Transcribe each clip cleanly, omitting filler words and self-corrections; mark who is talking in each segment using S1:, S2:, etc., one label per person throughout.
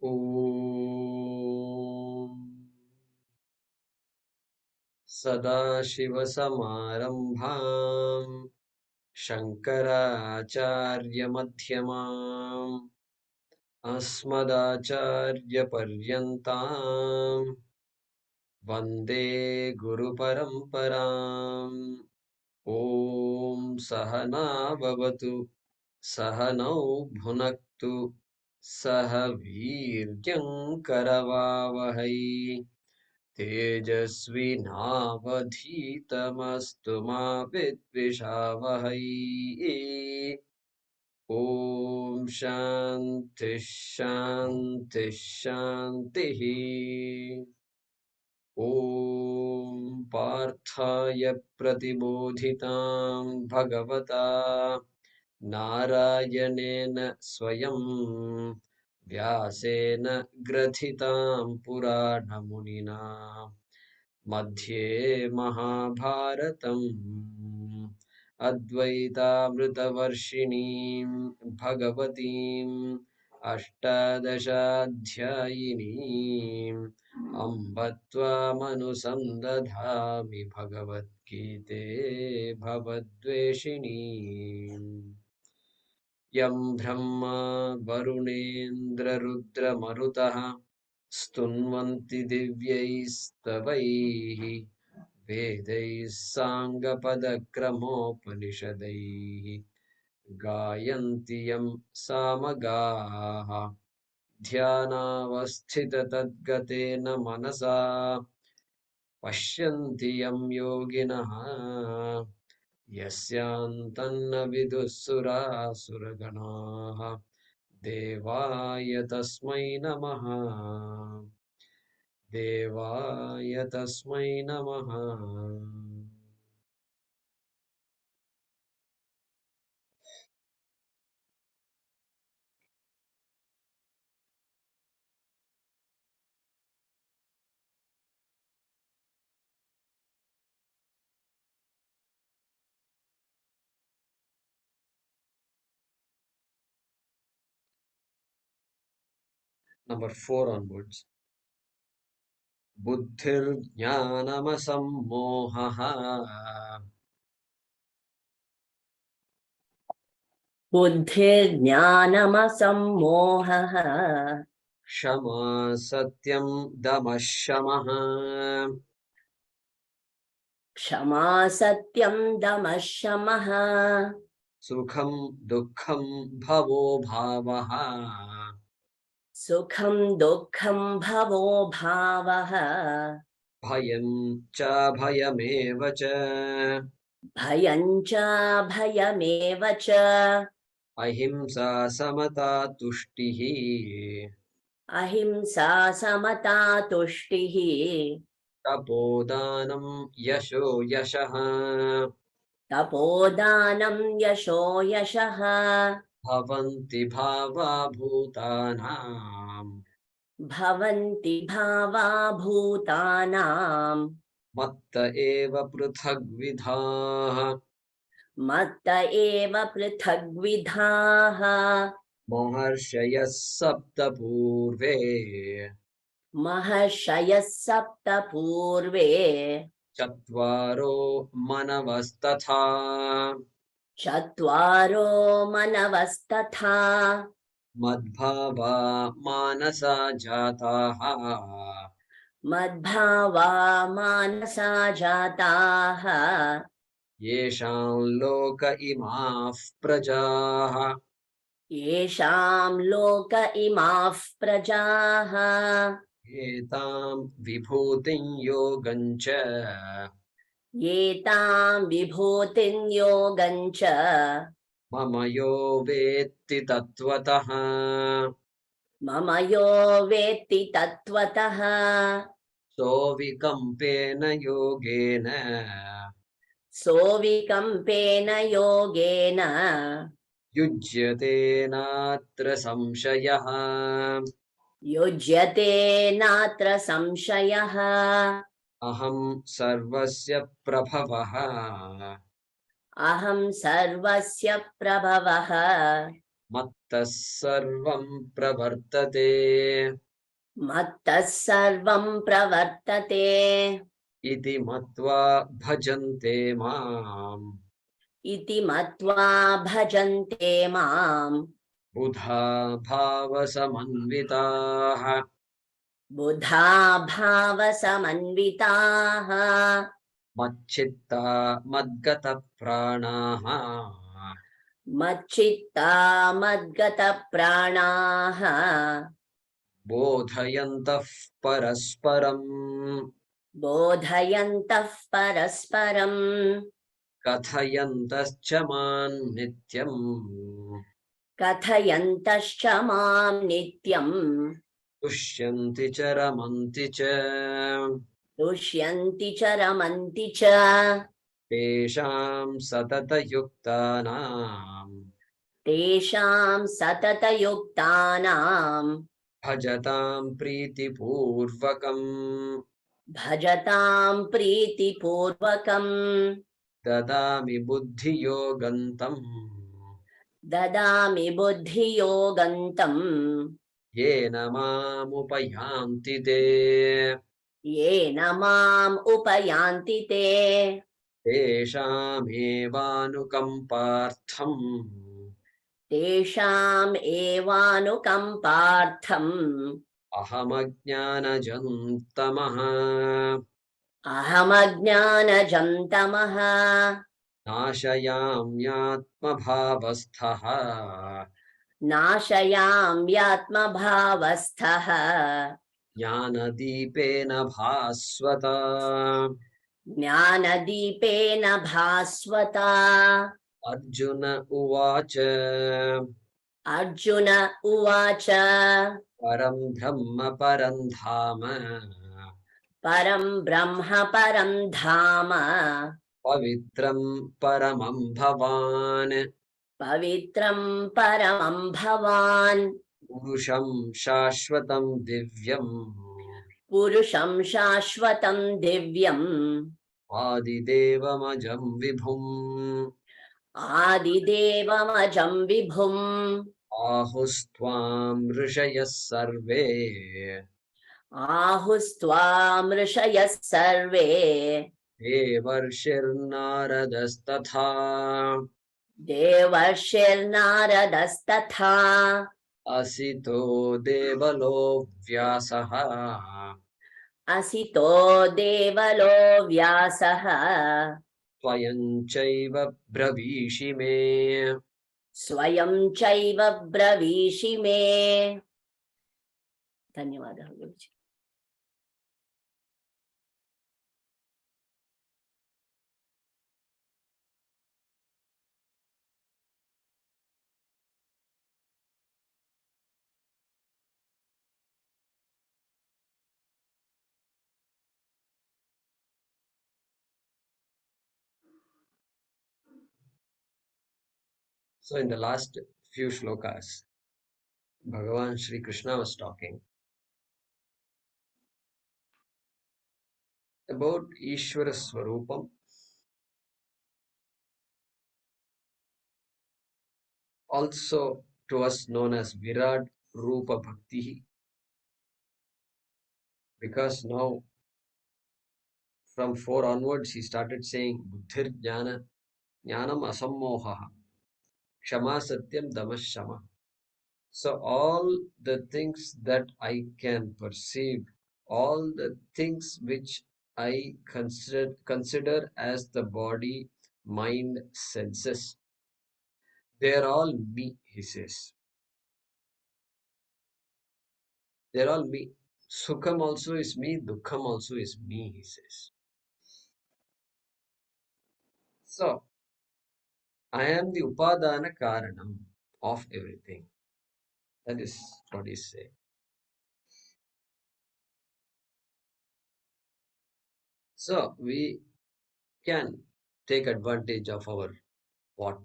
S1: ॐ सदाशिवसमारम्भाम् शङ्कराचार्यमध्यमाम् अस्मदाचार्यपर्यन्ताम् वन्दे गुरुपरम्पराम्। ॐ सहना भवतु सहनौ भुनक्तु सह वीर्यङ्करवावहै तेजस्विनावधीतमस्तु मा विद्विषावहै। ॐ शान्तिः शान्तिः शान्तिः। ॐ पार्थाय प्रतिबोधितां भगवता नारायणेन स्वयं व्यासेन ग्रथितां पुराणमुनिना मध्ये महाभारतम् अद्वैतामृतवर्षिणीं भगवतीम् अष्टादशाध्यायिनीम् अम्ब त्वामनुसन्दधामि भगवद्गीते भवद्वेषिणीम्। यं ब्रह्मा वरुणेन्द्ररुद्रमरुतः स्तुन्वन्ति दिव्यैस्तवैः वेदैः साङ्गपदक्रमोपनिषदैः गायन्ति यं सामगाः ध्यानावस्थिततद्गतेन मनसा पश्यन्ति यं योगिनः यस्यान्तन्न विदुःसुरासुरगणाः देवाय तस्मै नमः। देवाय तस्मै नमः। Number 4 onwards. बुद्धिर्ज्ञानमसम्मोहः
S2: बुद्धिर्ज्ञानमसम्मोहः
S1: क्षमा सत्यं दमः शमः
S2: क्षमा सत्यं दमः शमः
S1: सुखं दुःखं भवो भावः
S2: सुखं दुःखं भवो भावः
S1: भयं च भयमेव च
S2: भयं च भयमेव च
S1: अहिंसा समता तुष्टिः
S2: अहिंसा समता तुष्टिः
S1: तपोदानं यशो यशः
S2: तपोदानं यशो यशः
S1: भवन्ति भावा भूतानां
S2: भवन्ति भावा भूतानां
S1: मत्त एव पृथग्विधाः
S2: मत्त एव पृथग्विधाः
S1: महर्षयः सप्त पूर्वे
S2: महर्षयः सप्त पूर्वे
S1: चत्वारो मनवस्तथा
S2: चत्वारो मनवस्तथा
S1: मद्भावा मानसा जाताः
S2: मद्भावा मानसा जाताः
S1: येषां लोक इमाः प्रजाः
S2: येषां लोक इमाः प्रजाः
S1: एतां विभूतिं योगं च
S2: एतां विभूतिं योगं च
S1: मम यो वेत्ति तत्त्वतः
S2: मम यो वेत्ति तत्त्वतः
S1: सोऽविकम्पेन योगेन
S2: सोऽविकम्पेन योगेन
S1: युज्यते नात्र संशयः
S2: युज्यते नात्र संशयः
S1: अहं सर्वस्य प्रभवः
S2: अहं सर्वस्य प्रभवः
S1: मत्तः सर्वं प्रवर्तते
S2: मत्तः सर्वं प्रवर्तते
S1: इति मत्वा भजन्ते माम्
S2: इति मत्वा भजन्ते माम्
S1: बुधा भावसमन्विताः
S2: बुधा भावसमन्विताः
S1: मच्चित्ता मद्गतप्राणाः
S2: मच्चित्ता मद्गतप्राणाः
S1: बोधयन्तः परस्परम्
S2: बोधयन्तः परस्परम्
S1: कथयन्तश्च माम् नित्यम्
S2: कथयन्तश्च माम् नित्यम्
S1: तुष्यन्ति च रमन्ति च
S2: तुष्यन्ति च रमन्ति च
S1: तेषाम् सततयुक्तानाम्
S2: तेषां सततयुक्तानां
S1: भजताम् प्रीतिपूर्वकम्
S2: भजतां प्रीतिपूर्वकम्
S1: ददामि बुद्धियोगन्तम्
S2: ददामि बुद्धियोगन्तम्
S1: येन मामुपयान्ति ते
S2: येन माम् उपयान्ति ते
S1: तेषामेवानुकम्पार्थम्
S2: तेषाम् एवानुकम्पार्थम्
S1: अहमज्ञानजं तमः
S2: अहमज्ञानजं तमः
S1: नाशयाम्यात्मभावस्थः
S2: नाशयाम्यात्मभावस्थः
S1: ज्ञानदीपेन भास्वता
S2: ज्ञानदीपेन भास्वता
S1: अर्जुन उवाच
S2: अर्जुन उवाच
S1: परं ब्रह्म परं धाम
S2: परं ब्रह्म परं धाम
S1: पवित्रं परमं भवान्
S2: पवित्रं परमं भवान्
S1: पुरुषं शाश्वतं दिव्यम्
S2: पुरुषं शाश्वतं दिव्यम्
S1: आदिदेवमजं विभुम्
S2: आदिदेवमजं विभुम्
S1: आहुस्त्वां ऋषयः सर्वे
S2: आहुस्त्वां ऋषयः सर्वे
S1: देवर्षिर्नारदस्तथा
S2: देवर्षिर्नारदस्तथा
S1: असितो देवलो व्यासः
S2: असितो देवलो व्यासः
S1: स्वयं चैव ब्रवीषि मे
S2: स्वयं चैव ब्रवीषि मे धन्यवादः गुरुजी
S1: So in the last few shlokas, Bhagavan Shri Krishna was talking about Ishvara Swarupam, also to us known as Virat Rupa Bhakti, because now from 4 onwards he started saying Buddhir Jnana Jnanam Asammoha Kshama Satyam Damashama. So all the things that I can perceive, all the things which I consider as the body, mind, senses, they're all me, he says. They're all me. Sukham also is me, Dukkham also is me, he says. So I am the Upadana Karanam of everything. That is what he's saying. So we can take advantage of our what?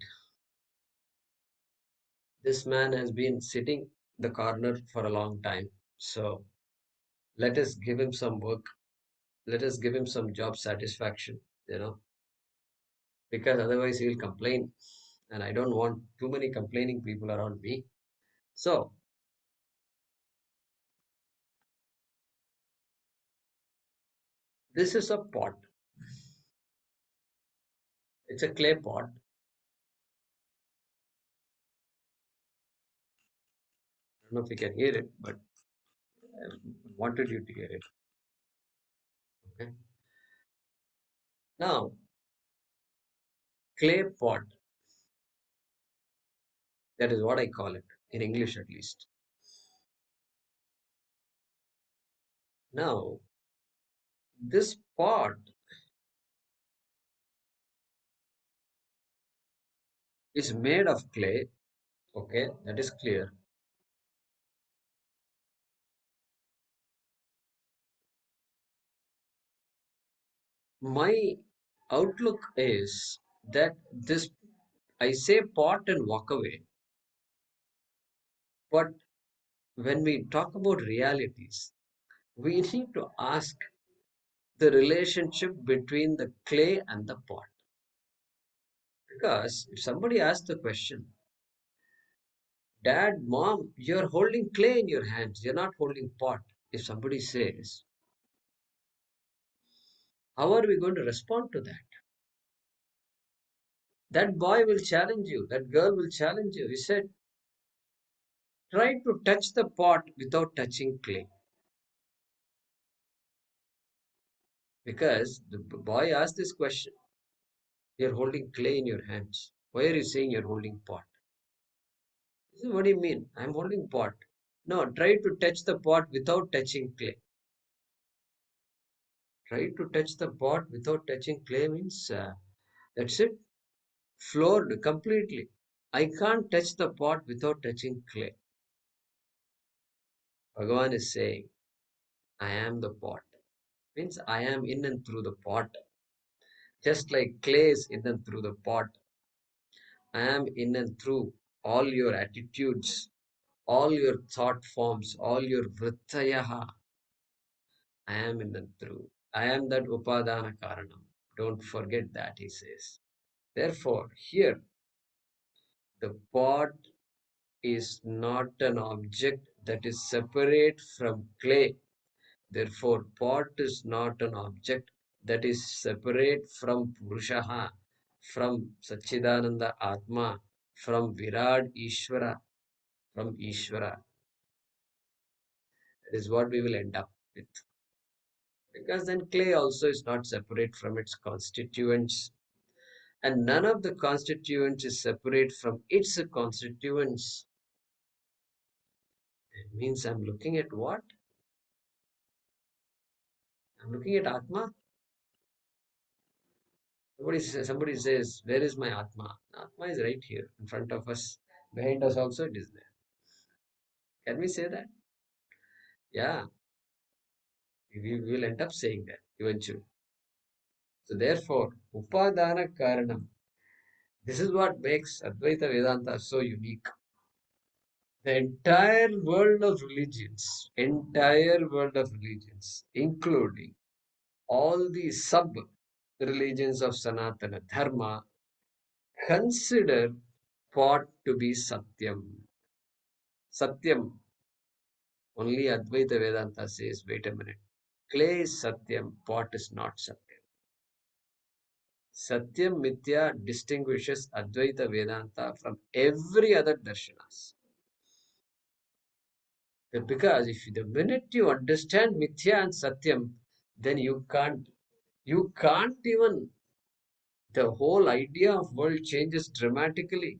S1: This man has been sitting the corner for a long time. So let us give him some work. Let us give him some job satisfaction, because otherwise he will complain and I don't want too many complaining people around me. So, this is a pot. It's a clay pot. I don't know if you can hear it, but I wanted you to hear it. Okay. Now, clay pot, that is what I call it, in English at least. Now, this pot is made of clay. Okay, that is clear. My outlook is that this, I say pot and walk away, but when we talk about realities, we need to ask the relationship between the clay and the pot. Because if somebody asks the question, Dad, Mom, you're holding clay in your hands, you're not holding pot. If somebody says, how are we going to respond to that? That boy will challenge you, that girl will challenge you. He said, try to touch the pot without touching clay. Because the boy asked this question, you're holding clay in your hands. Why are you saying you're holding pot? He said, what do you mean? I'm holding pot. No, try to touch the pot without touching clay. Try to touch the pot without touching clay means that's it, floored completely. I can't touch the pot without touching clay. Bhagavan is saying, I am the pot. Means I am in and through the pot. Just like clay is in and through the pot, I am in and through all your attitudes, all your thought forms, all your vrittayaha. I am in and through. I am that upadana karanam. Don't forget that, he says. Therefore, here, the pot is not an object that is separate from clay. Therefore, pot is not an object that is separate from Purushaha, from Satchidananda Atma, from Virat Ishvara, from Ishvara. That is what we will end up with. Because then clay also is not separate from its constituents, and none of the constituents is separate from its constituents. It means I'm looking at what? I'm looking at Atma. Somebody says, where is my Atma? Atma is right here in front of us. Behind us also it is there. Can we say that? Yeah, we will end up saying that eventually. So therefore, Upadana Karanam. This is what makes Advaita Vedanta so unique. The entire world of religions, including all the sub religions of Sanatana Dharma, consider pot to be Satyam. Satyam. Only Advaita Vedanta says, wait a minute. Clay is Satyam, pot is not Satyam. Satyam Mithya distinguishes Advaita Vedanta from every other darshanas. Because if the minute you understand Mithya and Satyam, then you can't even, the whole idea of world changes dramatically.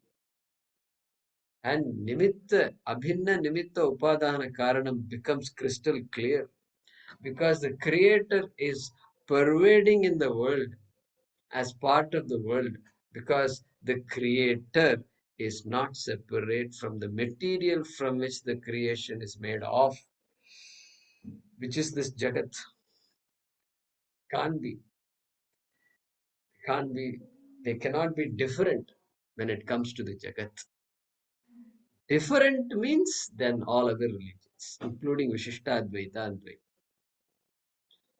S1: And Nimitta, Abhinna Nimitta Upadana Karanam becomes crystal clear. Because the creator is pervading in the world as part of the world, because the creator is not separate from the material from which the creation is made of, which is this jagat. Can't be can't be they cannot be different when it comes to the jagat. Different means than all other religions, including Vishishta Advaita and Dvaita.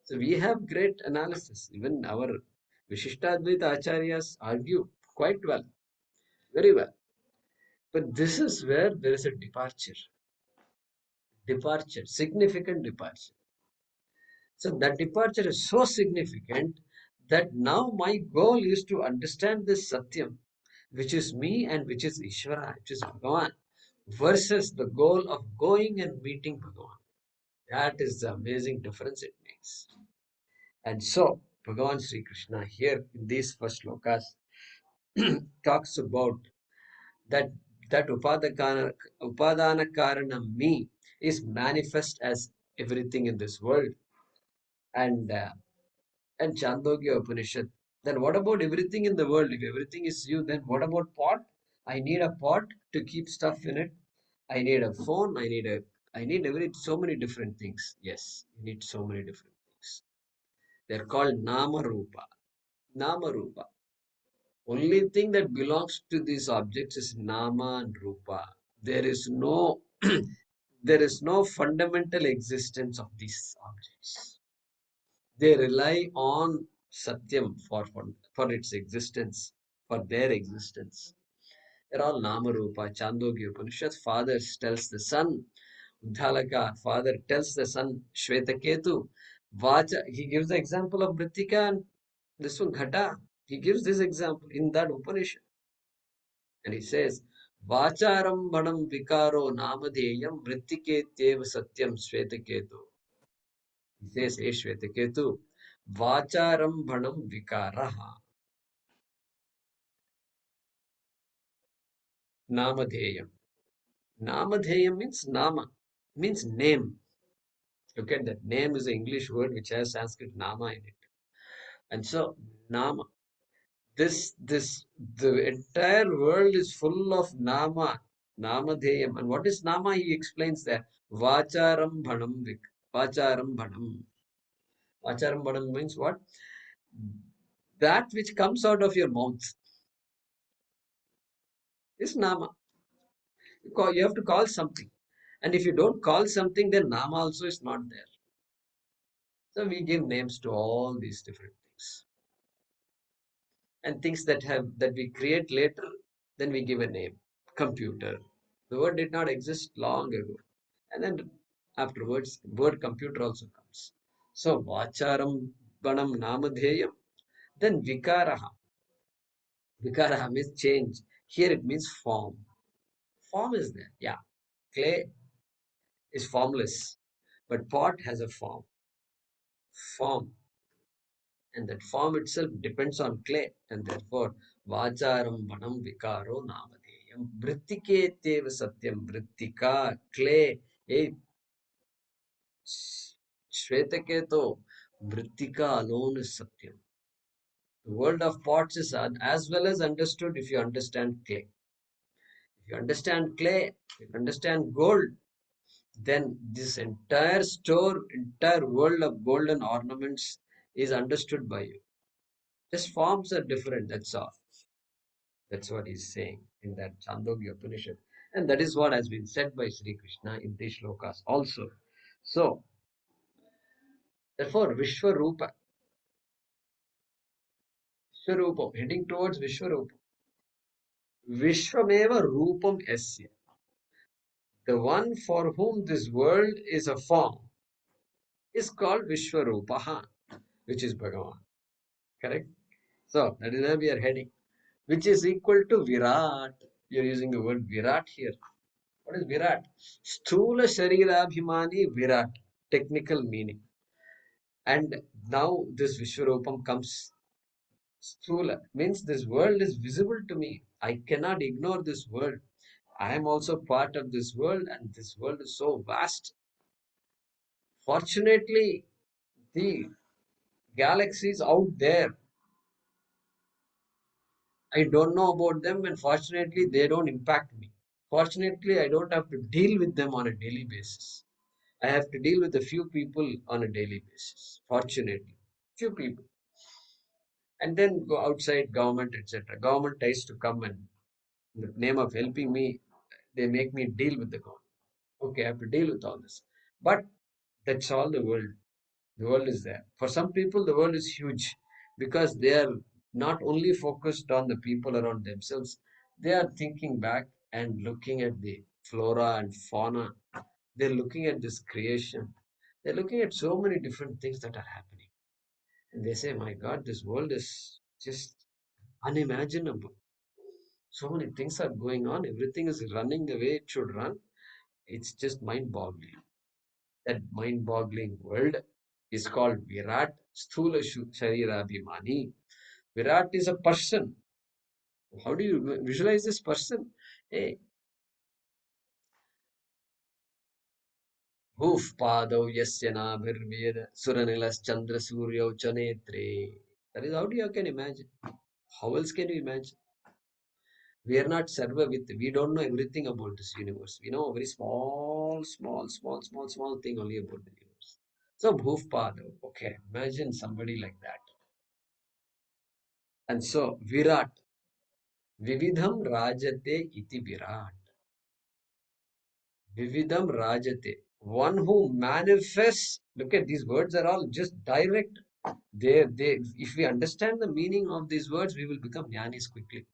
S1: So we have great analysis. Even our Vishishtadvaita Acharyas argue quite well. Very well. But this is where there is a departure, significant departure. So that departure is so significant that now my goal is to understand this Satyam, which is me and which is Ishvara, which is Bhagavan, versus the goal of going and meeting Bhagavan. That is the amazing difference it makes. And so, Bhagavan Sri Krishna here in these first slokas talks about that upadana karana me is manifest as everything in this world. And Chandogya Upanishad. Then what about everything in the world? If everything is you, then what about pot? I need a pot to keep stuff in it. I need a phone. I need so many different things. Yes, you need so many different things. They're called Nama Rupa. Nama Rupa. Only thing that belongs to these objects is Nama and Rupa. There is no there is no fundamental existence of these objects. They rely on Satyam for its existence, for their existence. They're all Nama Rupa, Chandogya Upanishad. Father tells the son, Uddalaka, father tells the son, Shvetaketu, Vacha. He gives the example of Mritika and this one, Ghata. He gives this example in that Upanishad. And he says, Vacharam Vanam Vikaro Namadeyam Mritiketyeva Satyam Shvetaketu. He says, Hey Shvetaketu, Vacharambhanam Vikaraha. Namadheyam. Namadheyam means Nama, means name. Look at that. Name is an English word which has Sanskrit Nama in it. And so, Nama. The entire world is full of Nama, Namadheyam. And what is Nama? He explains that. Vacharambhanam Vik. Vacharambhanam. Vacharambhanam means what? That which comes out of your mouth is Nama. You have to call something. And if you don't call something, then Nama also is not there. So we give names to all these different things. And things that we create later, then we give a name. Computer. The word did not exist long ago. And then afterwards, word computer also comes. So Vacharam Banam Namadheyam. Then Vikaraha. Vikaraha means change. Here it means form. Form is there. Yeah. Clay is formless. But pot has a form, and that form itself depends on clay, and therefore vacharam vanam vikaro namadeyam vrittiketyeva satyam vrittika clay. Hey, Shvetaketo, vrittika alone is satyam. The world of pots is as well as understood if you understand clay. If you understand clay, if you understand gold, then this entire world of golden ornaments is understood by you. Just forms are different, that's all. That's what he's saying in that Chandogya Upanishad. And that is what has been said by Sri Krishna in these shlokas also. So, therefore, Vishwarupa, heading towards Vishwarupa. Vishwameva Rupam Yasya. The one for whom this world is a form is called Vishwarupaha, which is Bhagavan. Correct? So, that is where we are heading, which is equal to Virat. We are using the word Virat here. What is Virat? Sthula Sharirabhimani Virat, technical meaning. And now this Vishwarupam comes. Sthula means this world is visible to me. I cannot ignore this world. I am also part of this world, and this world is so vast. Fortunately, the galaxies out there, I don't know about them, and fortunately, they don't impact me. Fortunately, I don't have to deal with them on a daily basis. I have to deal with a few people on a daily basis. Fortunately, few people. And then go outside government, etc. Government tries to come and in the name of helping me, they make me deal with the government. Okay, I have to deal with all this. But that's all the world. The world is there. For some people, the world is huge because they are not only focused on the people around themselves, They are thinking back and looking at the flora and fauna. They're looking at this creation. They're looking at so many different things that are happening. And they say, my God, this world is just unimaginable. So many things are going on. Everything is running the way it should run. It's just mind boggling. That mind boggling world is called Virat Sthula Sharira Abhimani. Virat is a person. How do you visualize this person? Hey, Hoof Padau Yasyana Bhirvir Suranilas Chandra Suryo Chanetre. That is how you can imagine. How else can you imagine? We are not server with, we don't know everything about this universe. We know a very small thing only about the universe. So Bhufpada, okay, imagine somebody like that. And so Virat, Vividham Rajate iti Virat. Vividham Rajate. One who manifests, look at these words are all just direct. If we understand the meaning of these words, we will become jnanis quickly.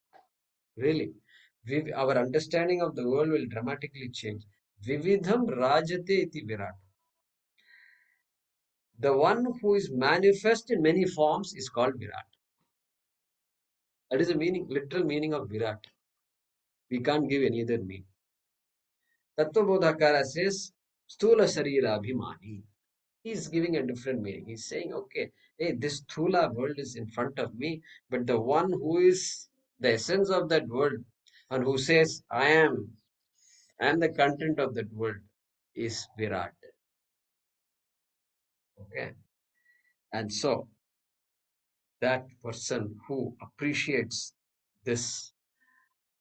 S1: Really. Our understanding of the world will dramatically change. Vividham Rajate iti Virat. The one who is manifest in many forms is called Virat. That is the meaning, literal meaning of Virat. We can't give any other meaning. Tattvabodhakara says, Stula Sharira Abhimani. He is giving a different meaning. He's saying, okay, hey, this Thula world is in front of me, but the one who is the essence of that world and who says, I am the content of that world is Virat. Okay. And so that person who appreciates this,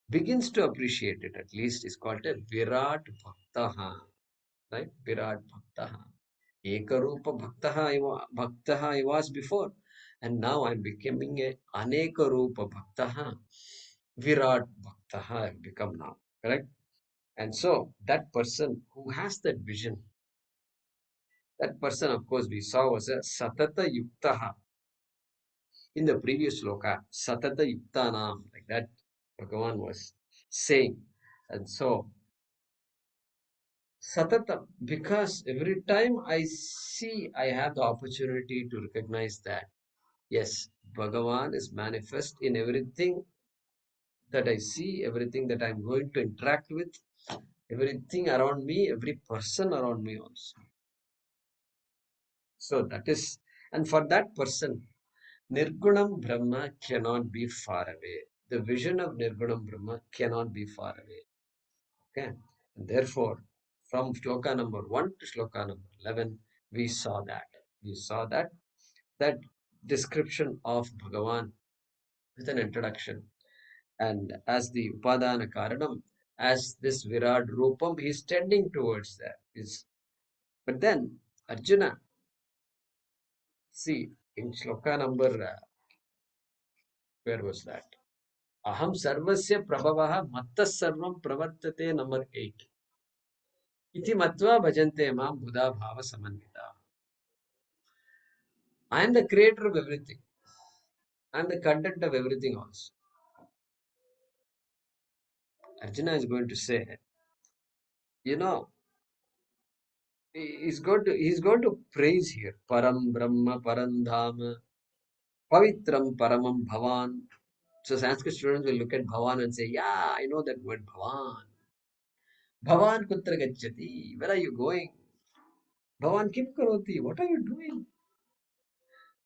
S1: begins to appreciate it at least, is called a Virat Bhaktaha. Right? Virat Bhaktaha. Ekarupa Bhaktaha I was before. And now I'm becoming a Anekarupa Bhaktaha. Virat Bhaktaha I've become now. Correct? And so that person who has that vision, that person, of course, we saw was a Satata Yuktaha. In the previous sloka, Satata Yuktanam, like that, Bhagavan was saying. And so, Satata, because every time I see, I have the opportunity to recognize that, yes, Bhagavan is manifest in everything that I see, everything that I'm going to interact with, everything around me, every person around me also. So that is, and for that person, Nirgunam Brahma cannot be far away. The vision of Nirgunam Brahma cannot be far away. Okay. And therefore, from shloka number 1 to shloka number 11, we saw that. We saw that description of Bhagavan with an introduction. And as the Upadana Karanam, as this Virat Rupam, he is tending towards that. But then Arjuna, see, in shloka number, where was that? Aham sarvasya prabhavaha mattas sarvam pravartate, number 8. Iti matva bhajante mam buddha bhava samanvita. I am the creator of everything. I am the content of everything also. Arjuna is going to say, you know, he's going to praise here. Param Brahma Parandhama Pavitram Paramam Bhavan. So Sanskrit students will look at Bhavan and say, yeah, I know that word Bhavan. Bhavan kutra gacchati. Where are you going? Bhavan kim karoti. What are you doing?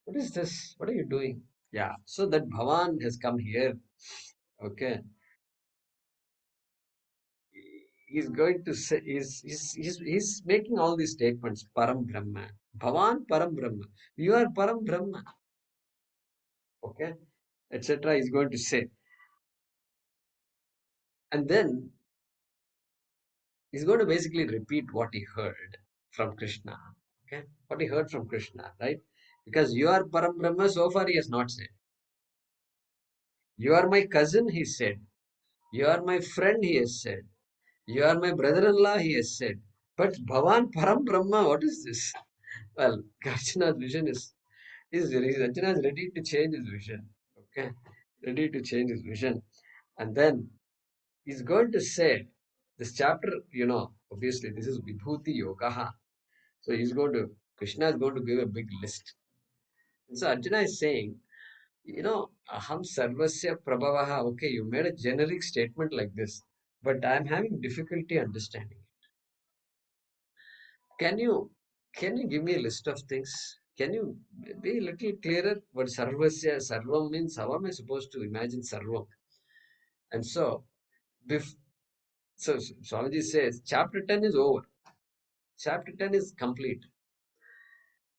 S1: What is this? What are you doing? Yeah. So that Bhavan has come here. Okay. He's going to say, he's making all these statements. Param Brahma. Bhavan Param Brahma. You are Param Brahma. Okay. Etc. He's going to say. And then he's going to basically repeat what he heard from Krishna. Okay. What he heard from Krishna, right? Because you are Param Brahma, so far he has not said. You are my cousin, he said. You are my friend, he has said. You are my brother-in-law, he has said. But Bhavan Param Brahma, what is this? Well, Arjuna's vision Arjuna is ready to change his vision. Okay. Ready to change his vision. And then He's going to say this chapter, obviously this is Vibhuti Yogaha. So Krishna is going to give a big list. And so Arjuna is saying, Aham Sarvasya Prabhavaha. Okay, you made a generic statement like this, but I'm having difficulty understanding. Can you can you give me a list of things? Can you be a little clearer what Sarvasya Sarvam means? How am I supposed to imagine Sarvam? And so, Swamiji says, chapter 10 is over. Chapter 10 is complete.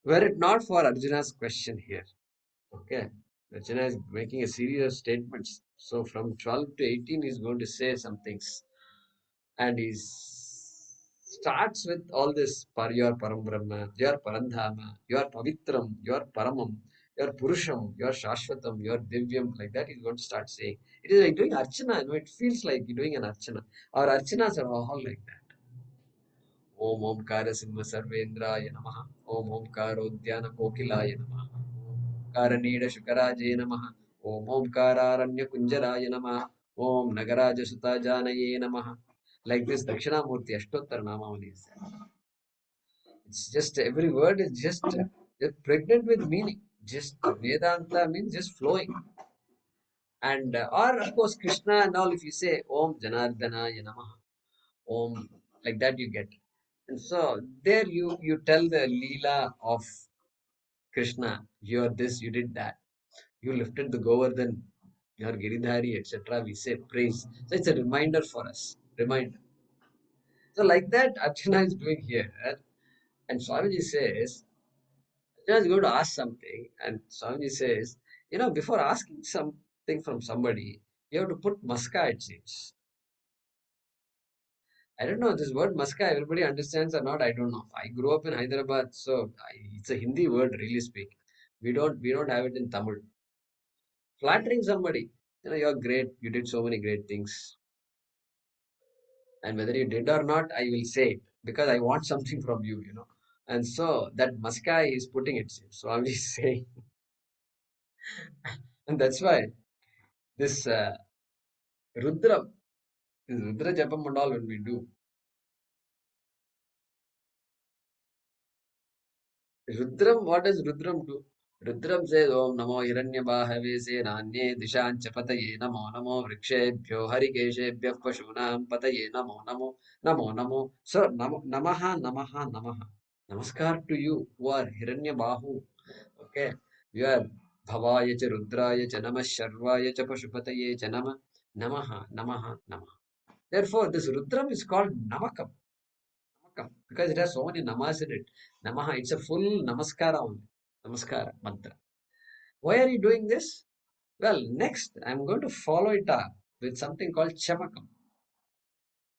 S1: Were it not for Arjuna's question here, okay, Arjuna is making a series of statements. So from 12 to 18, he's going to say some things. And he starts with all this, your Param Brahma, your Parandhama, your Pavitram, your Paramam, your Purusham, your Shashvatam, your Divyam, like that he's going to start saying. It is like doing Archana, it feels like you're doing an Archana. Our Archanas are all like that. Om Omkara Simha Sarvendraya Namaha. Om Omkarodhyana Kokilaya Namaha. Om Karanida Shukaraje Namaha. Om Omkararanya Kunjaraya Namaha. Om Nagaraja Sutajanaye Namaha. Like this Dakshinamurti Ashtottar Namavali is there. It's just every word is just pregnant with meaning. Just Vedanta means just flowing. And or of course Krishna and all, if you say Om Janardhanaya Namaha, Om, like that you get. And so there you tell the Leela of Krishna. You are this, you did that. You lifted the Govardhan, you are Giridhari, etc. We say praise. So it's a reminder for us. Reminder. So like that Arjuna is doing here. And Swamiji says, Arjuna is going to ask something. And Swamiji says, before asking something from somebody, you have to put maska, it seems. I don't know this word maska. Everybody understands or not? I don't know. I grew up in Hyderabad, so it's a Hindi word, really speaking. We don't have it in Tamil. Flattering somebody, you're great. You did so many great things, and whether you did or not, I will say it because I want something from you. And so that maska is putting it. So I'm just saying, and that's why this Rudra, this Rudra Japam and all when we do. Rudram, what does Rudram do? Rudram says, Om Namo Hiranyabahave Se Nanye Dishancha Pataye Namo Namo Vrikshebhyo Harikeshebhyo Pashunam Pataye Namo Namo Namo Namo. So Namaha Namaha Namaha. Namaskar to you who are Hiranyabahu. Okay. You are Bhavaya Cha Rudraya Cha Namah Sharvaya Cha Pashupataye Cha Namah Namaha Namaha Namaha. Therefore, this Rudram is called Namakam. Because it has so many namas in it. Namaha, it's a full namaskara only. Namaskara mantra. Why are you doing this? Well, next I'm going to follow it up with something called Chamakam.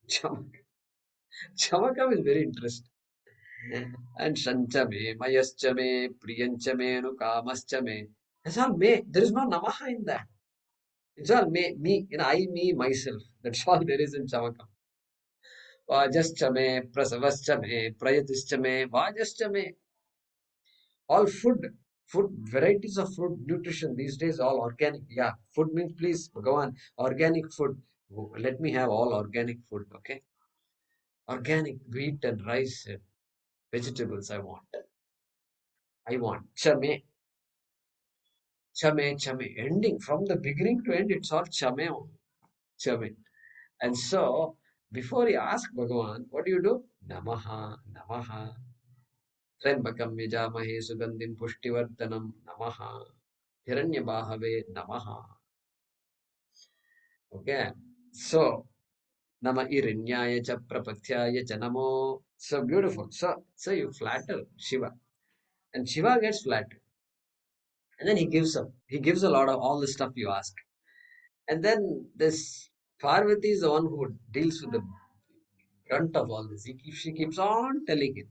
S1: Chamakam, Chamakam is very interesting. And Shanchame, Mayaschame, Priyanchame, Nukamaschame. It's all me. There is no Namaha in that. It's all me, I, me, myself. That's all there is in Chamakam. Vajaschame, Prasavaschame, Prayatischame, Vajaschame. All food varieties of food nutrition these days, all organic. Yeah, food means, please go on, organic food. Let me have all organic food. Okay, organic wheat and rice and vegetables. I want chame, chame ending from the beginning to end. It's all chame only. Chame. And so before you ask Bhagavan, what do? Namaha, Namaha. Trembakam yajamahe sugandhim pushtivartanam Namaha. Hiranyabahave Namaha. Okay. So, Nama Irinyaya cha Prapathyaya cha Namo. So beautiful. So you flatter Shiva. And Shiva gets flattered. And then he gives up. He gives a lot of all the stuff you ask. And then this Parvati is the one who deals with the brunt of all this. She keeps on telling him,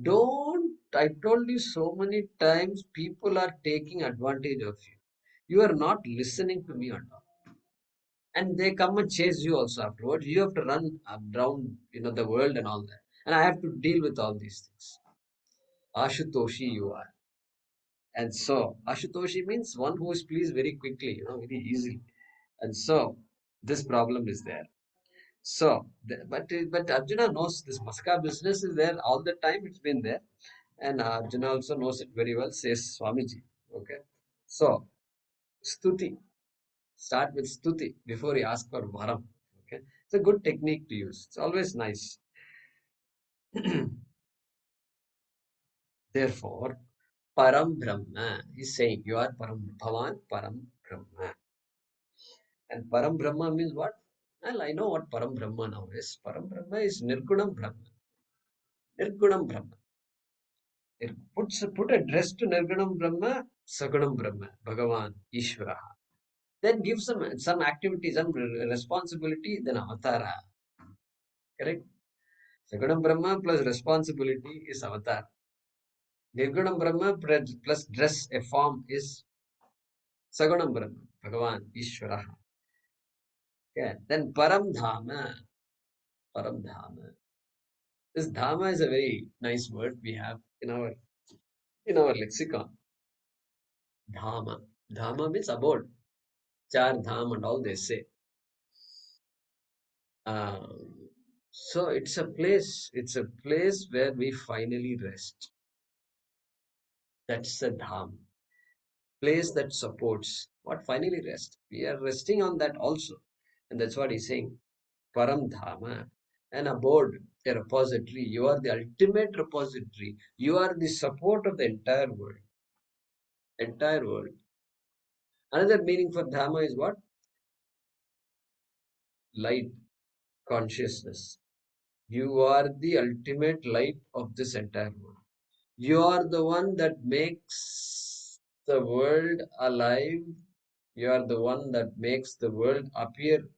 S1: don't, I told you so many times, people are taking advantage of you. You are not listening to me at all. And they come and chase you also afterwards. You have to run around, the world and all that. And I have to deal with all these things. Ashutoshi you are. And so Ashutoshi means one who is pleased very quickly, very easily. And so this problem is there. So, but Arjuna knows this Maska business is there all the time. It's been there, and Arjuna also knows it very well. Says Swamiji. Okay, so stuti. Start with stuti before you ask for varam. Okay, it's a good technique to use. It's always nice. Therefore, Param Brahma is saying you are Param Bhavan Param Brahma. And Param Brahma means what? Well, I know what Param Brahma now is. Param Brahma is Nirgunam Brahma. Nirgunam Brahma. It put address to Nirgunam Brahma, Sagunam Brahma, Bhagavan, Ishvara. Then give some activity, some responsibility, then avatara. Correct? Sagunam Brahma plus responsibility is avatar. Nirgunam Brahma plus dress a form is Sagunam Brahma, Bhagavan, Ishvara. Okay. Then Param Dhama. Param Dhama. This Dhama is a very nice word we have in our lexicon. Dhama. Dhama means abode. Char Dham and all they say. So it's a place. It's a place where we finally rest. That's a Dham. Place that supports. What finally rest? We are resting on that also. And that's what he's saying. Param Dhama. An abode, a repository. You are the ultimate repository. You are the support of the entire world. Entire world. Another meaning for Dhamma is what? Light, consciousness. You are the ultimate light of this entire world. You are the one that makes the world alive. You are the one that makes the world appear.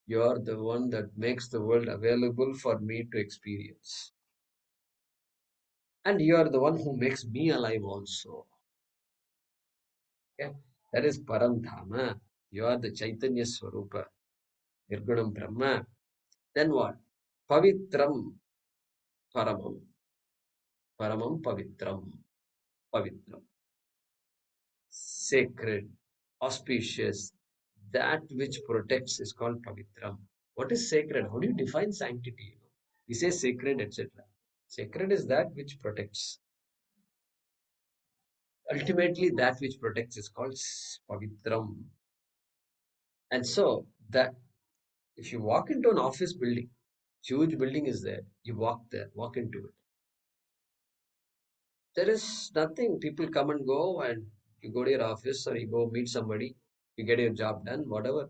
S1: You are the one that makes the world available for me to experience. And you are the one who makes me alive also. Okay? That is Param Dhama. You are the Chaitanya Swarupa, Nirgunam Brahma. Then what? Pavitram Paramam. Paramam Pavitram. Pavitram. Sacred, auspicious. That which protects is called Pavitram. What is sacred? How do you define sanctity? We say sacred, etc. Sacred is that which protects. Ultimately, that which protects is called Pavitram. And so that if you walk into an office building, huge building is there, you walk there, walk into it. There is nothing. People come and go, and you go to your office or you go meet somebody, you get your job done, whatever.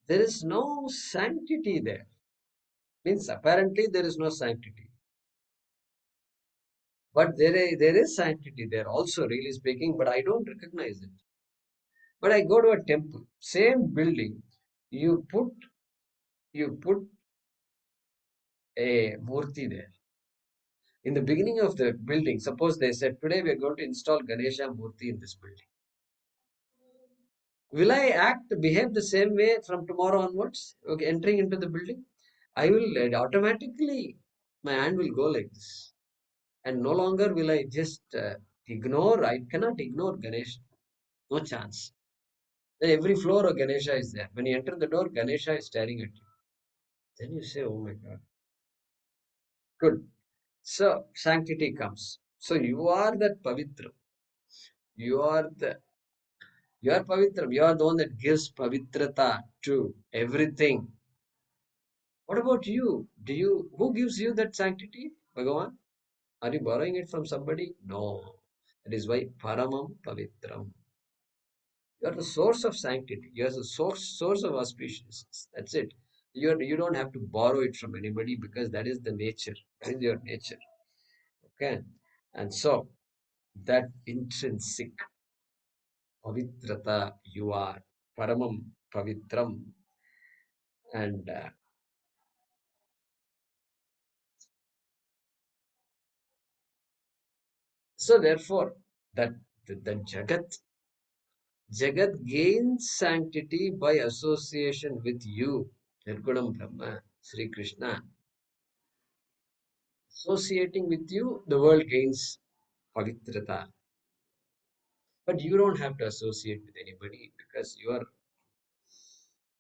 S1: There is no sanctity there. Means apparently there is no sanctity. But there is sanctity there also, really speaking, but I don't recognize it. But I go to a temple, same building, you put a murti there. In the beginning of the building, suppose they said, today we are going to install Ganesha Murti in this building. Will I behave the same way from tomorrow onwards? Okay, entering into the building? I will automatically, my hand will go like this. And no longer will I just ignore, I cannot ignore Ganesha. No chance. Then every floor of Ganesha is there. When you enter the door, Ganesha is staring at you. Then you say, oh my God. Good. So sanctity comes. So you are that Pavitra. You are the You are Pavitram. You are the one that gives Pavitrata to everything. What about you? Who gives you that sanctity? Bhagavan? Are you borrowing it from somebody? No. That is why Paramam Pavitram. You are the source of sanctity. You are the source of auspiciousness. That's it. You don't have to borrow it from anybody because that is the nature. That is your nature. Okay. And so that intrinsic Pavitrata you are. Paramam Pavitram. And so therefore, that the Jagat gains sanctity by association with you, Nirgunam Brahma, Sri Krishna. Associating with you, the world gains pavitrata. But you don't have to associate with anybody because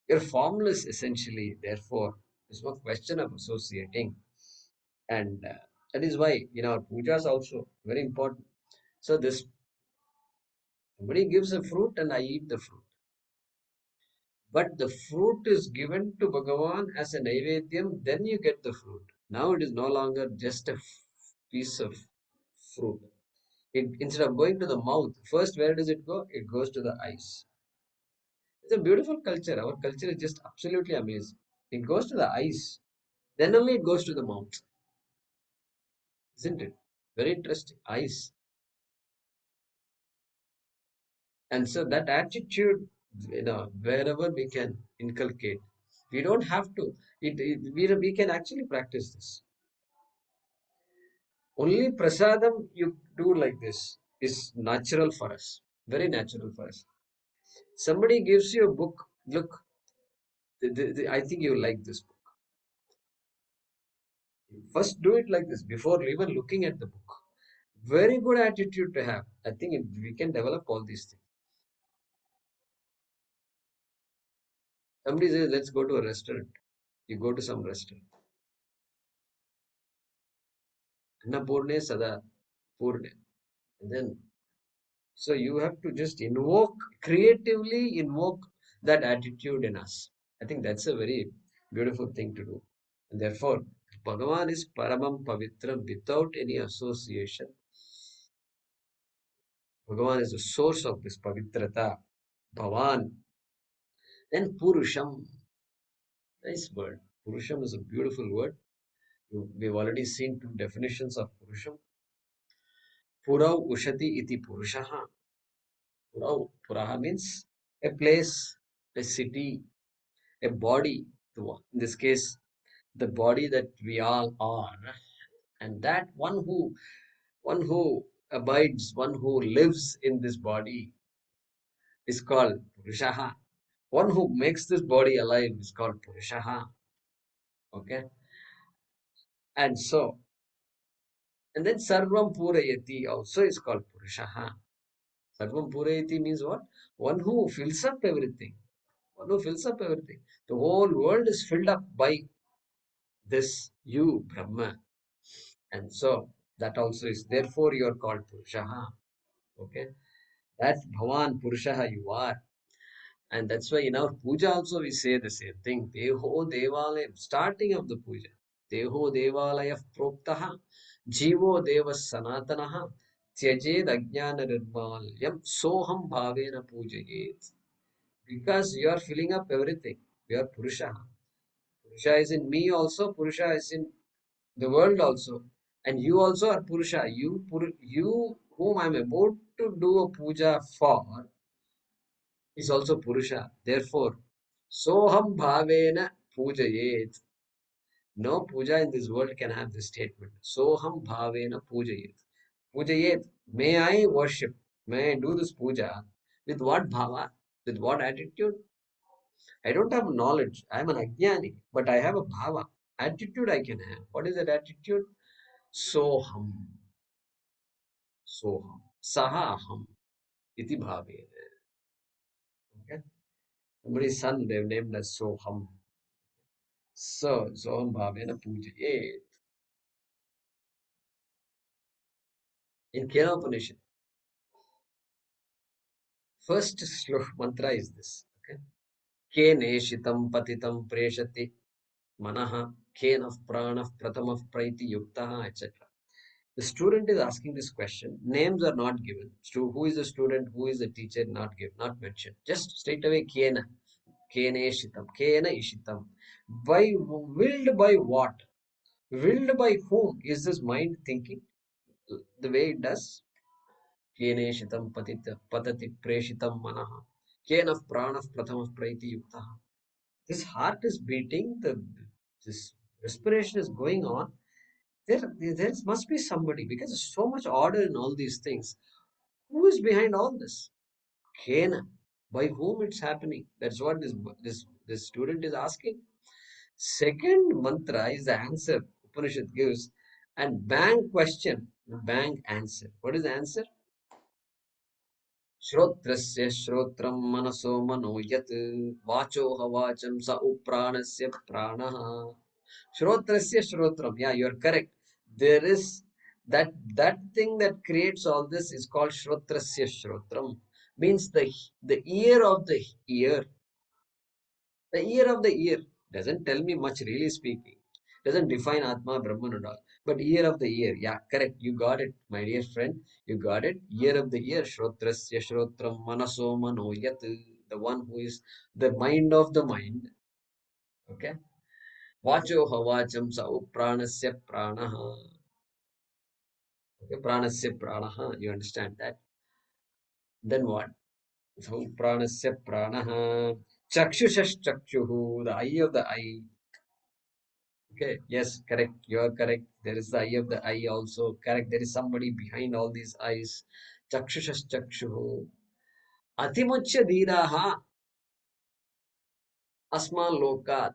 S1: You're formless essentially. Therefore, there's no question of associating. And that is why in our pujas also very important. So this somebody gives a fruit and I eat the fruit. But the fruit is given to Bhagavan as a Naivedyam, then you get the fruit. Now it is no longer just a piece of fruit. Instead of going to the mouth, first where does it go? It goes to the eyes. It's a beautiful culture. Our culture is just absolutely amazing. It goes to the eyes, then only it goes to the mouth, isn't it? Very interesting. Eyes. And so that attitude, wherever we can inculcate, we don't have to. We can actually practice this. Only prasadam you do like this is natural for us, very natural for us. Somebody gives you a book, look, I think you like this book. First, do it like this before even looking at the book. Very good attitude to have. I think we can develop all these things. Somebody says, let's go to a restaurant. You go to some restaurant. Annapurne Sada Purne. And then, so you have to just creatively invoke that attitude in us. I think that's a very beautiful thing to do. And therefore, Bhagavan is Paramam Pavitram without any association. Bhagavan is the source of this Pavitrata. Bhavan. Then Purusham. Nice word. Purusham is a beautiful word. We've already seen two definitions of Purusham. Purau Ushati iti Purushaha. Purau. Puraha means a place, a city, a body. In this case, the body that we all are. And that one who abides, one who lives in this body is called Purushaha. One who makes this body alive is called Purushaha. Okay? And so, and then Sarvam Purayati also is called Purushaha. Sarvam Purayati means what? One who fills up everything. One who fills up everything. The whole world is filled up by this you, Brahma. And so that also is, therefore you are called Purushaha. Okay? That's Bhavan Purushaha you are. And that's why in our puja also we say the same thing. Deho Devalayam, starting of the puja. Deho Devalayah Proktaha, Jivo Devas Sanatanaha, Tyajed Ajnana Nirmalyam, Soham Bhavena Pujayet. Because you are filling up everything. You are Purusha. Purusha is in me also, Purusha is in the world also. And you also are Purusha. You whom I am about to do a puja for is also Purusha. Therefore, Soham Bhavena Pujayet. No puja in this world can have this statement. Soham Bhavena Pujayet. Pujayet. May I worship? May I do this puja? With what bhava? With what attitude? I don't have knowledge. I am an ajnani, but I have a bhava. Attitude I can have. What is that attitude? Soham. Soham. Sahaham. Iti bhavena. Okay? Somebody's son they've named as Soham. So, Soham bhavena pujayet. In Kenopanishad, first mantra is this. Okay? Keneshitam patitam preshati manaha kenaf pranaf pratamaf praiti yuktaha etc. The student is asking this question. Names are not given. Who is the student? Who is the teacher? Not given, not mentioned. Just straight away Kena. Kene Shitam. Kena Ishitam. Willed by what? Willed by whom is this mind thinking the way it does? Kene Shitam Patati Preshitam Manaha. Kenaf Pranaf Pratamaf Praiti Yuktaha. This heart is beating, this respiration is going on. There must be somebody because there's so much order in all these things. Who is behind all this? Kena. By whom it's happening? That's what this student is asking. Second mantra is the answer Upanishad gives, and bang question, bang answer. What is the answer? Shrotrasya shrotram manaso mano yat vachoha vacham sa upranasya pranaha. Shrotrasya shrotram. Yeah, you're correct. There is that thing that creates all this is called Shrotrasya shrotram. Means the ear of the ear. The ear of the ear doesn't tell me much, really speaking. Doesn't define Atma, Brahman and all. But ear of the ear, yeah, correct. You got it, my dear friend. You got it. Ear of the ear, Shrotrasya Shrotram Manaso Mano Yat, the one who is the mind of the mind. Okay. Vacho Havacham Sau Pranasya Pranaha. Okay, Pranasya Pranaha. You understand that? Then what? So Pranasya Pranaha. Chakshushash Chakshuhu, the eye of the eye. Okay, yes, correct. You are correct. There is the eye of the eye also. Correct. There is somebody behind all these eyes. Chakshushas chakshuhu. Atimuchya dhiraha asma lokat.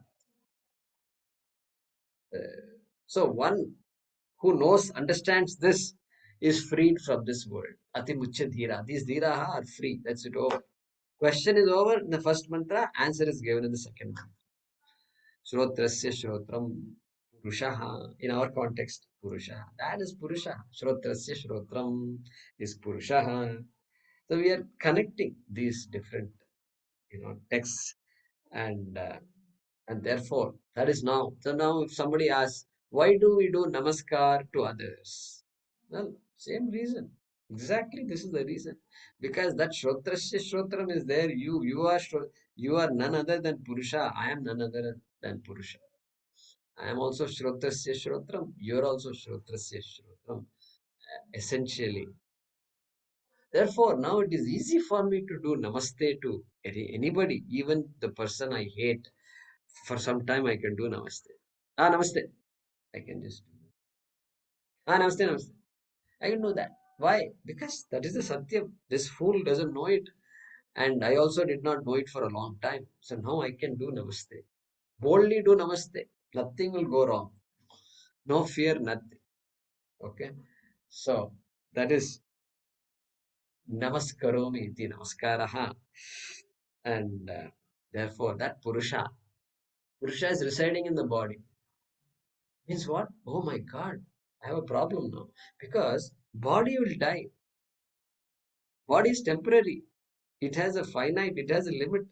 S1: So one who knows, understands this is freed from this world. Atimuchya dhira. These dhiraha are free. That's it over. Question is over in the first mantra. Answer is given in the second mantra. Shrotrasya Shrotram Purushaha. In our context, Purushaha. That is Purusha. Shrotrasya Shrotram is Purushaha. So we are connecting these different, texts, and therefore that is now. So now, if somebody asks, why do we do Namaskar to others? Well, same reason. Exactly, this is the reason. Because that Shrotrasya Shrotram is there. You are none other than Purusha. I am none other than Purusha. I am also Shrotrasya Shrotram. You are also Shrotrasya Shrotram, essentially. Therefore, now it is easy for me to do Namaste to anybody, even the person I hate. For some time, I can do Namaste. Namaste. I can just do that. Namaste, Namaste. I can do that. Why? Because that is the Satyam. This fool doesn't know it. And I also did not know it for a long time. So now I can do Namaste. Boldly do Namaste. Nothing will go wrong. No fear, nothing. Okay. So that is Namaskaromi iti Namaskaraha. And therefore, that Purusha is residing in the body. Means what? Oh my God, I have a problem now. Because body will die. Body is temporary. It has a finite, it has a limit.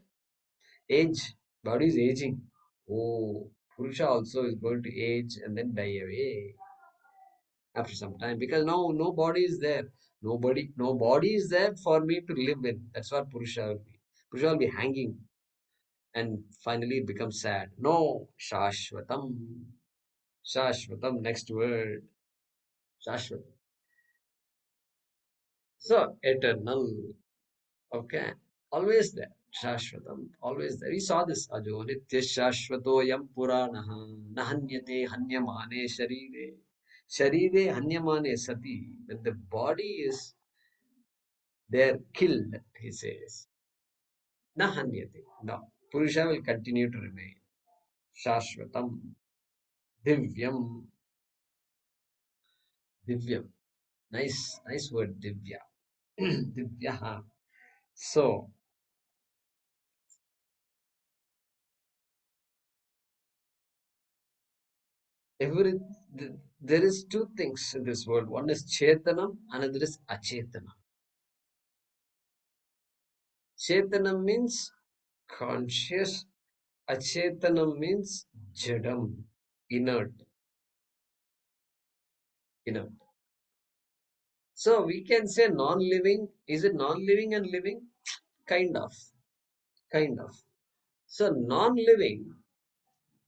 S1: Age. Body is aging. Oh, Purusha also is going to age and then die away after some time. Because now no body is there. No body is there for me to live in. That's what Purusha will be. Purusha will be hanging and finally become sad. No, Shashvatam. Shashvatam, next word. Shashvatam. So, eternal. Okay. Always there. Shashvatam. Always there. We saw this. Ajo nitya shashvato yam puranaha nahanyate hanyamane sharire. Sharire hanyamane sati. When the body is there, killed, he says. Nahanyate. No. Purusha will continue to remain. Shashvatam. Divyam. Divyam. Nice word, Divya. Divya. So, every there is two things in this world. One is Chetanam, another is Achetanam. Chetanam means conscious, Achetanam means Jadam, inert, inert. So we can say non-living. Is it non-living and living? Kind of, kind of. So non-living,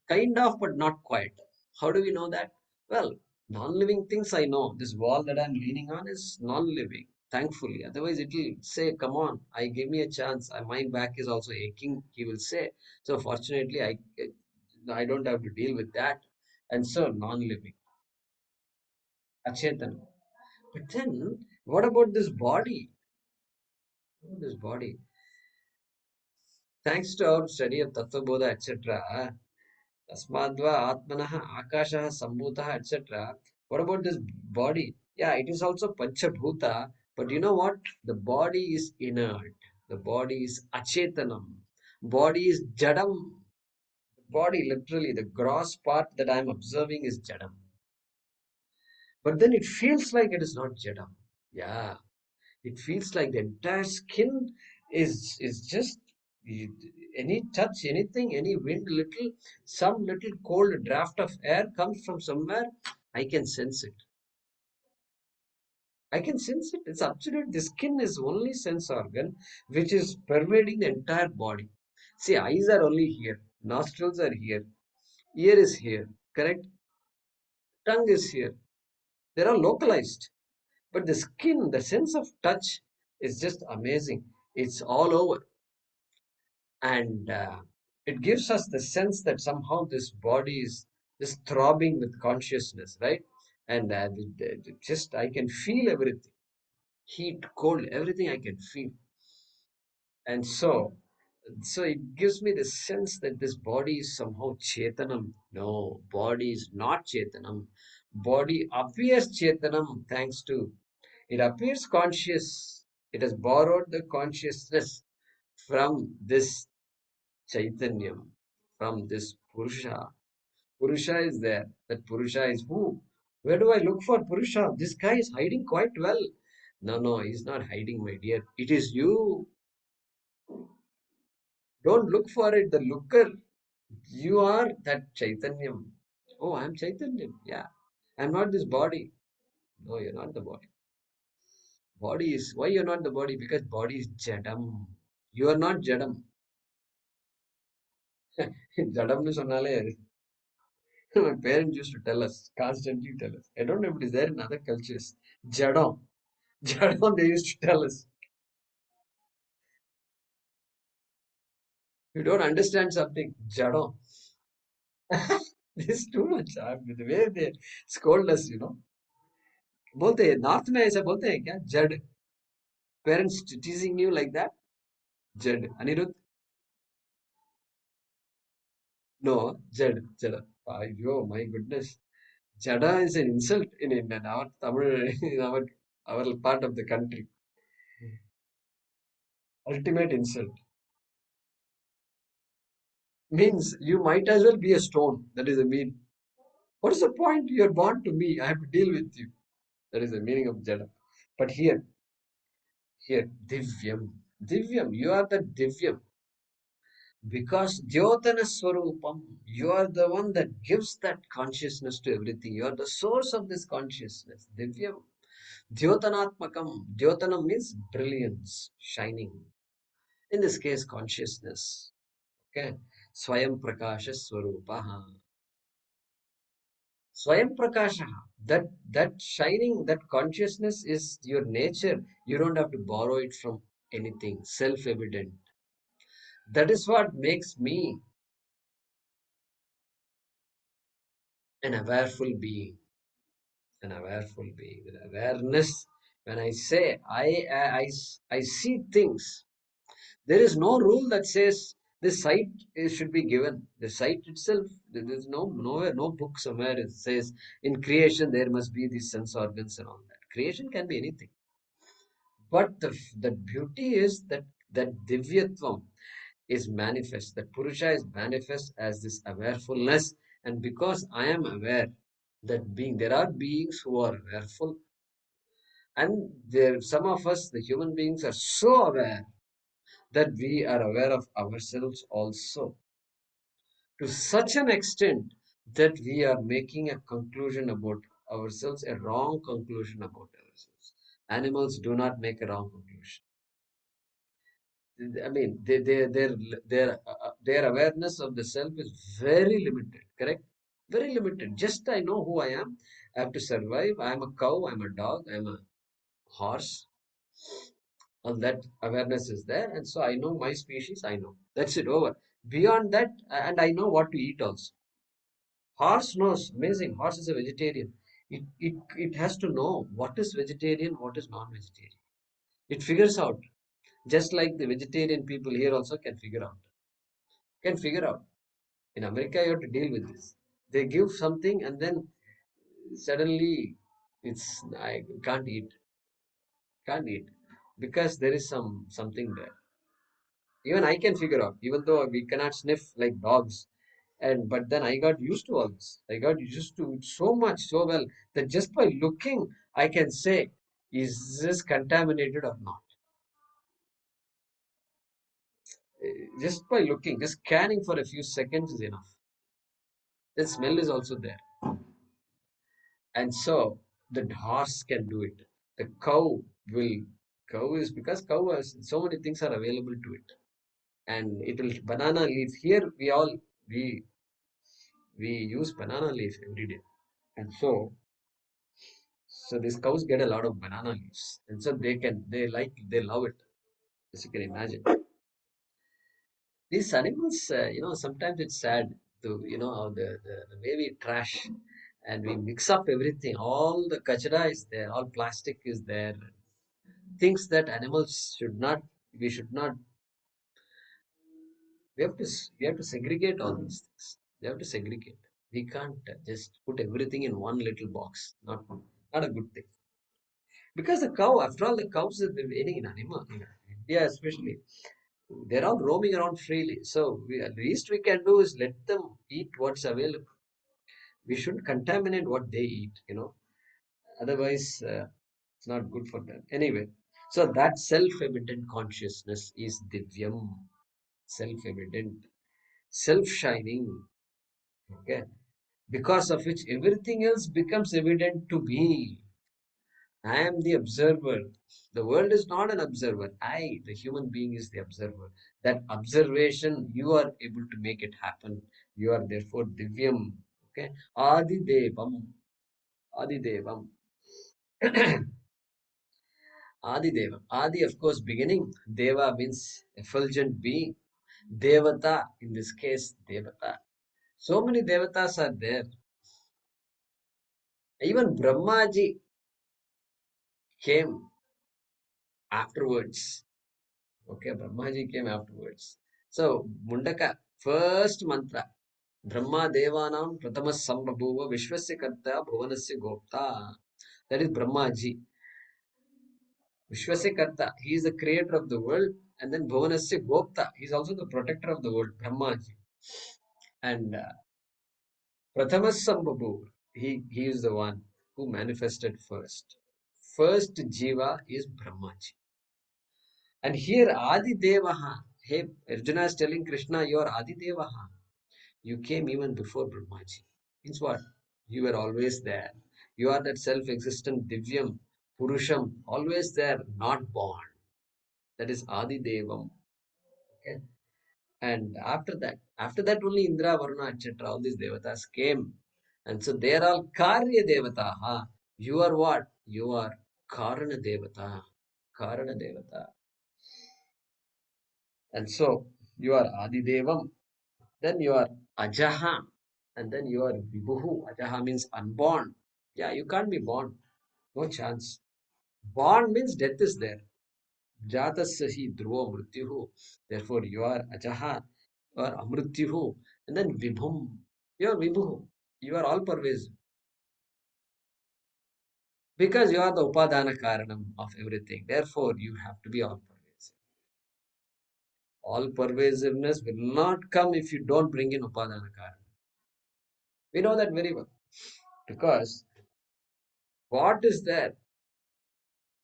S1: kind of, but not quite. How do we know that? Well, non-living things I know. This wall that I'm leaning on is non-living, thankfully. Otherwise, it will say, come on, I give me a chance. My back is also aching, he will say. So fortunately, I don't have to deal with that. And so non-living, Achetan. But then, what about this body? What about this body? Thanks to our study of Tattva Bodha, etc., Tasmadva Atmanaha Akashaha Sambhutaha etc. What about this body? Yeah, it is also Panchabhuta, But you know what? The body is inert. The body is achetanam. Body is jadam. Body, literally, the gross part that I'm observing is jadam. But then it feels like it is not jadam. Yeah, it feels like the entire skin is just any touch, anything, any wind, little, some little cold draft of air comes from somewhere. I can sense it. I can sense it. It's absolute. The skin is only sense organ which is pervading the entire body. See, eyes are only here, nostrils are here, ear is here, correct? Tongue is here. They are localized. But the skin, the sense of touch is just amazing. It's all over. And it gives us the sense that somehow this body is just throbbing with consciousness, right? And just, I can feel everything, heat, cold, everything I can feel. And so it gives me the sense that this body is somehow chetanam. No, body is not chetanam. Body appears chetanam thanks to, it appears conscious. It has borrowed the consciousness from this chaitanyam, from this purusha. Purusha is there. That purusha is who? Where do I look for purusha? This guy is hiding quite well. No, no, he's not hiding, my dear. It is you. Don't look for it, the looker. You are that Chaitanyam. Oh, I'm Chaitanyam. Yeah. I'm not this body. No, you're not the body. Body is, why you're not the body? Because body is Jadam. You are not Jadam. Jadamnu சொன்னாலே my parents used to tell us, constantly tell us. I don't know if it is there in other cultures. Jadam. Jadam, they used to tell us. You don't understand something. Jadam. This is too much. The way they scold us, बोलते हैं north में ऐसा बोलते हैं क्या जड parents टीजिंग you like that जड Anirudh no जड जड अयो my goodness jada is an insult in our Tamil in our part of the country, ultimate insult. Means you might as well be a stone. That is the mean. What is the point? You are born to me, I have to deal with you. That is the meaning of jada. But here divyam, divyam, you are the divyam. Because Jyotana Swarupam, you are the one that gives that consciousness to everything. You are the source of this consciousness. Divyam. Dhyotanatmakam. Dhyotanam means brilliance, shining. In this case, consciousness. Okay. Swayam Prakasha Swarupaha. Swayam Prakasha. That shining, that consciousness is your nature. You don't have to borrow it from anything. Self-evident. That is what makes me an awareful being. An awareful being with awareness. When I say I see things, there is no rule that says this sight should be given. The sight itself, there is nowhere, no book somewhere it says in creation there must be these sense organs and all that. Creation can be anything, but the beauty is that divyatvam is manifest, that purusha is manifest as this awarefulness. And because I am aware, that being, there are beings who are awareful. And there, some of us, the human beings, are so aware that we are aware of ourselves also, to such an extent that we are making a conclusion about ourselves, a wrong conclusion about ourselves. Animals do not make a wrong conclusion. I mean, their awareness of the self is very limited, correct? Very limited. Just I know who I am. I have to survive. I am a cow. I'm a dog. I'm a horse. All that awareness is there, and so I know my species. I know that's it. Over. Beyond that, and I know what to eat also. Horse knows. Amazing. Horse is a vegetarian. It has to know what is vegetarian, what is non-vegetarian. It figures out. Just like the vegetarian people here also can figure out. Can figure out. In America, you have to deal with this. They give something and then suddenly I can't eat. Can't eat. Because there is something there. Even I can figure out, even though we cannot sniff like dogs. But then I got used to all this. I got used to it so much, so well, that just by looking, I can say, is this contaminated or not? Just by looking, just scanning for a few seconds is enough. The smell is also there. And so the horse can do it. The will, cow is because cow has so many things are available to it. And it will banana leaf. Here we we use banana leaf every day. And so these cows get a lot of banana leaves. And so they love it, as you can imagine. These animals, sometimes it's sad to, how the way we trash and we mix up everything. All the kachra is there, all plastic is there. Things that animals we should not, we have to segregate all these things. We have to segregate. We can't just put everything in one little box. Not a good thing. Because the cow, after all, the cows are any in animal, in India especially, they're all roaming around freely. So at least we can do is let them eat what's available. We shouldn't contaminate what they eat. Otherwise, it's not good for them. Anyway, so that self-evident consciousness is divyam, self-evident, self-shining. Okay, because of which everything else becomes evident to me. I am the observer. The world is not an observer. The human being, is the observer. That observation, you are able to make it happen. You are therefore divyam. Okay. Adi Devam. Adi Devam. Adi Devam. Adi, of course, beginning. Deva means effulgent being. Devata, in this case, Devata. So many Devatas are there. Even Brahmaji came afterwards. Okay, Brahmaji came afterwards. So, Mundaka, first mantra. Brahma Devanam Pratamas Sambhabhuva Vishwasya Karta Bhuvanasya Gopta. That is Brahmaji. Vishwasya Karta. He is the creator of the world. And then Bhuvanasya Gopta. He is also the protector of the world. Brahmaji. And Pratamas Sambhabhuva. He is the one who manifested first. First Jiva is Brahmaji. And here Adi Devaha. Hey, Arjuna is telling Krishna, you are Adi Devaha. You came even before Brahmaji. Means what? You were always there. You are that self-existent Divyam, Purusham, always there, not born. That is Adi Devam. Okay? And after that only Indra, Varuna, etc., all these devatas came. And so they are all Karya Devata. You are what? You are Karana Devata. Karana Devata. And so you are Adi Devam. Then you are Ajaha. And then you are Vibhuhu. Ajaha means unborn. Yeah, you can't be born. No chance. Born means death is there. Jatasya hi dhruva mrityuhu. Therefore, you are Ajaha. You are Amrityuhu. And then Vibhum. You are Vibhuhu. You are all pervasive. Because you are the Upadana Karanam of everything. Therefore, you have to be all pervasive. All pervasiveness will not come if you don't bring in Upadana Karanam. We know that very well. Because what is there?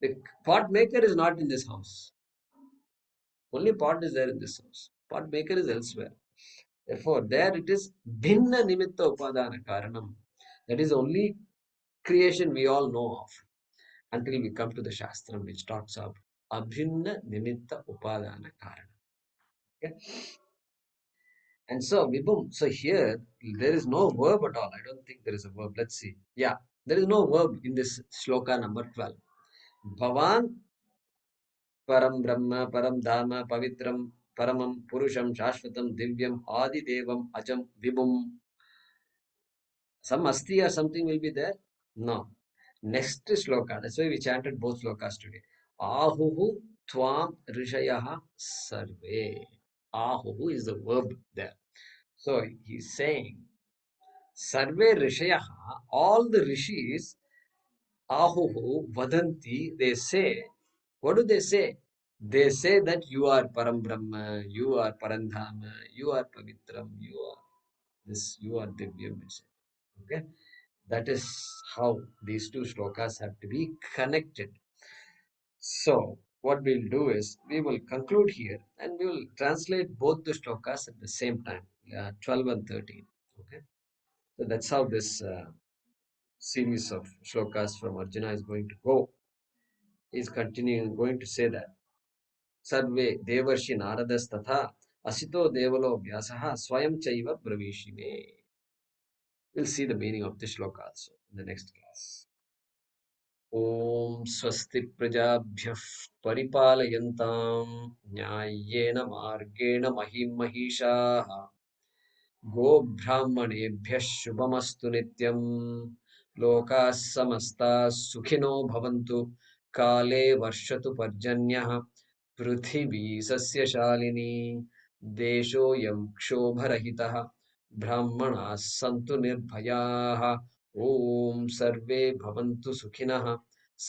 S1: The pot maker is not in this house. Only pot is there in this house. Pot maker is elsewhere. Therefore, there it is Bhinna Nimitta Upadana Karanam. That is only creation we all know of until we come to the Shastra which talks of Abhinna Nimitta Upadana Karanam. Okay? And so, Vibhum, so here there is no verb at all. I don't think there is a verb. Let's see. Yeah, there is no verb in this shloka number 12. Bhavan Param Brahma, Param Dharma, Pavitram, Paramam, Purusham, Shashvatam, Divyam, Adi Devam, Ajam, Vibhum. Some Asti or something will be there? No. Next shloka, that's why we chanted both shlokas today. Ahuhu Tvam Rishayaha Sarve. Ahuhu is the verb there. So he's saying, Sarve Rishayaha, all the rishis, Ahuhu Vadanti, they say, What do they say? They say that you are Param Brahma, you are Parandhama, you are Pavitram, you are this, you are Divyam, etc. Okay, that is how these two shlokas have to be connected. So, what we'll do is we will conclude here and we will translate both the shlokas at the same time, 12 and 13. Okay, so that's how this series of shlokas from Arjuna is going to go. He's continuing, going to say that Sarve Devarshi Naradas Tatha Asito Devalo Vyasaha Swayam Chaiva Bravishime. We'll see the meaning of this shloka also in the next class. Om Swasti Prajabhyah Paripalayantam Nyayena Margena Mahim Mahishaha गोब्राह्मणेभ्यः शुभमस्तु नित्यम् लोकाः समस्ताः सुखिनो भवन्तु काले वर्षतु पर्जन्यः पृथिवी सस्यशालिनी देशोऽयं क्षोभरहितः ब्राह्मणाः सन्तु निर्भयाः ॐ सर्वे भवन्तु सुखिनः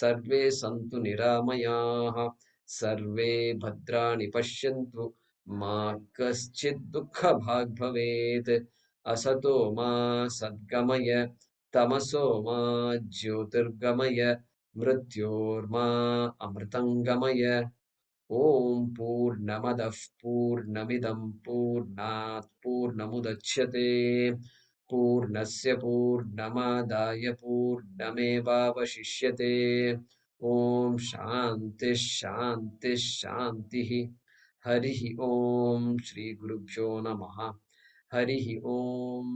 S1: सर्वे सन्तु निरामयाः सर्वे भद्राणि पश्यन्तु मा कश्चित् दुःखभाग् भवेत् असतो मा सद्गमय तमसो मा ज्योतिर्गमय मृत्योर्मा अमृतङ्गमय ॐ पूर्णमदः पूर्णमिदं पूर्णात् पूर्णमुदच्यते पूर्णस्य पूर्णमादाय पूर्णमेवावशिष्यते ॐ शान्तिः शान्तिः शान्तिः हरिः ॐ श्रीगुरुभ्यो नमः हरिः ॐ